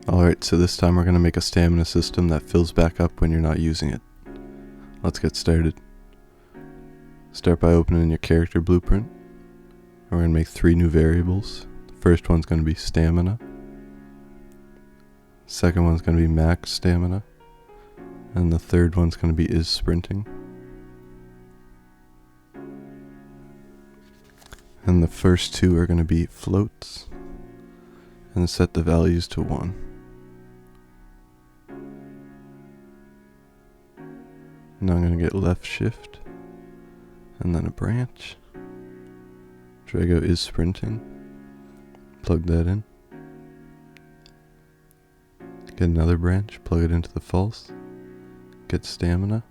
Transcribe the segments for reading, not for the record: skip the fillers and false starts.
Alright, so this time we're going to make a stamina system that fills back up when you're not using it. Let's get started. Start by opening your character blueprint. We're going to make 3 new variables. The first one's going to be stamina. Second one's going to be max stamina. And the third one's going to be is sprinting. And the first 2 are going to be floats. And set the values to 1. Now I'm going to get left shift, and then a branch. Drag out is sprinting, plug that in. Get another branch, plug it into the false. Get stamina.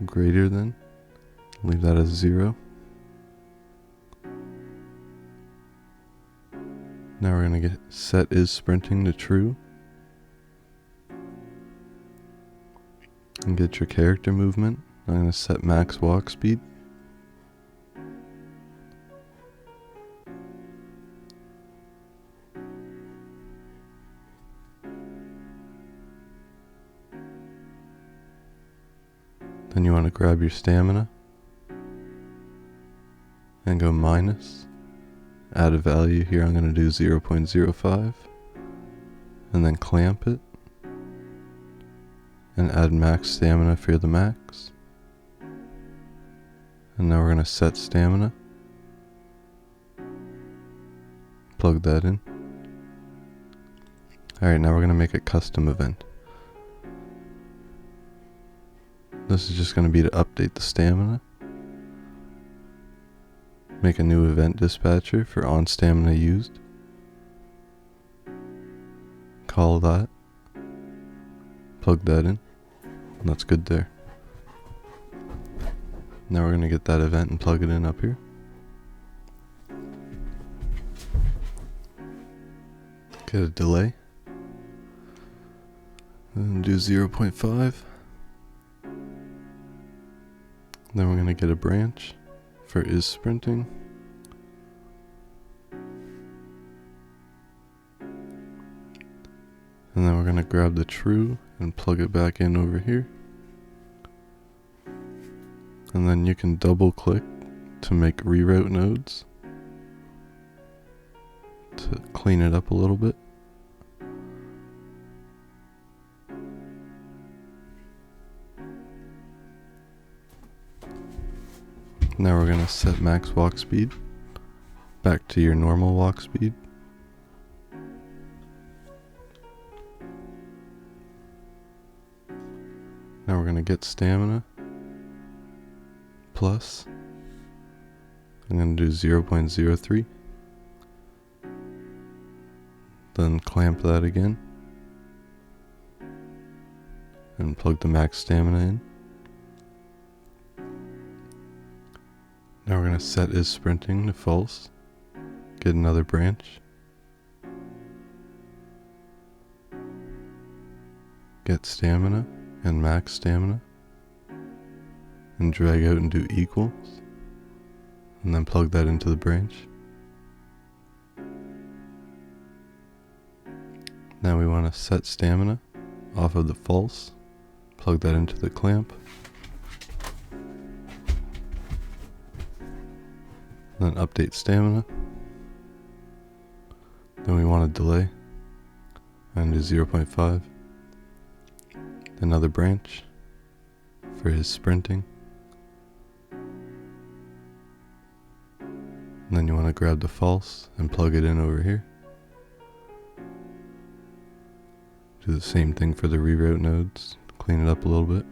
Greater than, leave that as 0. Now we're going to get set is sprinting to true. And get your character movement. I'm going to set max walk speed. Then you want to grab your stamina and go minus. Add a value here. I'm going to do 0.05 and then clamp it. And add max stamina for the max. And now we're going to set stamina. Plug that in. Alright, now we're going to make a custom event. This is just going to be to update the stamina. Make a new event dispatcher for on stamina used. Call that. Plug that in. And that's good there. Now we're going to get that event and plug it in up here. Get a delay. And do 0.5. Then we're going to get a branch for is sprinting. And then we're going to grab the true and plug it back in over here. And then you can double click to make reroute nodes to clean it up a little bit. Now we're going to set max walk speed back to your normal walk speed. Now we're going to get stamina plus, I'm going to do 0.03, then clamp that again and plug the max stamina in. Now we're going to set is sprinting to false, get another branch, get stamina and max stamina, and drag out and do equals, and then plug that into the branch. Now we want to set stamina off of the false, plug that into the clamp, then update stamina. Then we want to delay and do 0.5. Another branch for his sprinting. And then you want to grab the false and plug it in over here. Do the same thing for the reroute nodes, clean it up a little bit.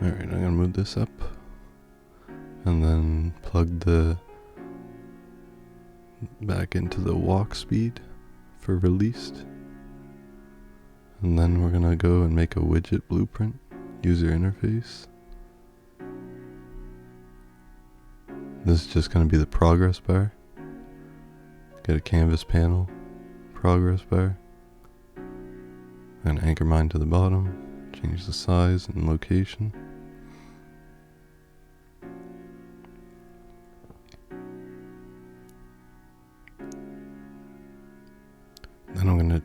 Alright, I'm going to move this up and then plug the back into the walk speed for released. And then we're going to go and make a widget blueprint, user interface. This is just going to be the progress bar. Get a canvas panel, progress bar, and anchor mine to the bottom, change the size and location.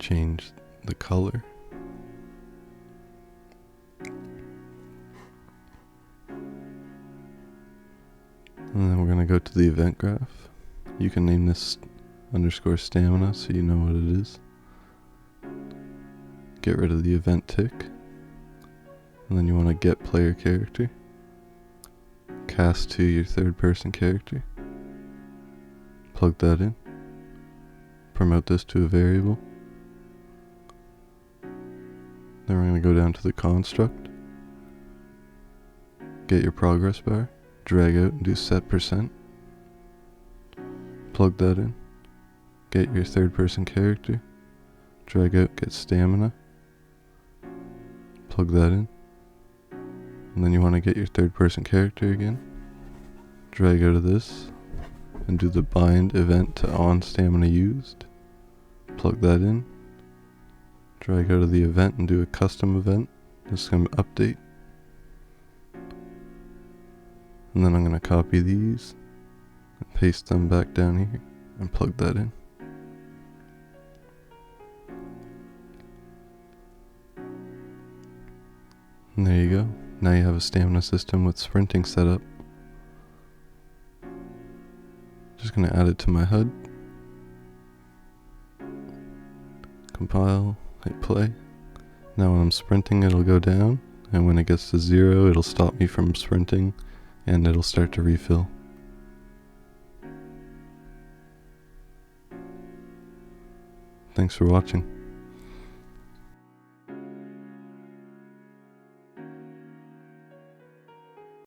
change the color. And then we're going to go to the event graph. You can name this underscore stamina so you know what it is. Get rid of the event tick. And then you want to get player character. Cast to your third person character. Plug that in. Promote this to a variable. Then we're going to go down to the construct. Get your progress bar. Drag out and do set %. Plug that in. Get your third person character. Drag out, get stamina. Plug that in. And then you want to get your third person character again. Drag out of this and do the bind event to on stamina used. Plug that in. Drag out of the event and do a custom event. This is going to update. And then I'm going to copy these and paste them back down here and plug that in. And there you go. Now you have a stamina system with sprinting set up. Just going to add it to my HUD. Compile, hit play. Now when I'm sprinting it'll go down, and when it gets to 0 it'll stop me from sprinting and it'll start to refill. Thanks for watching.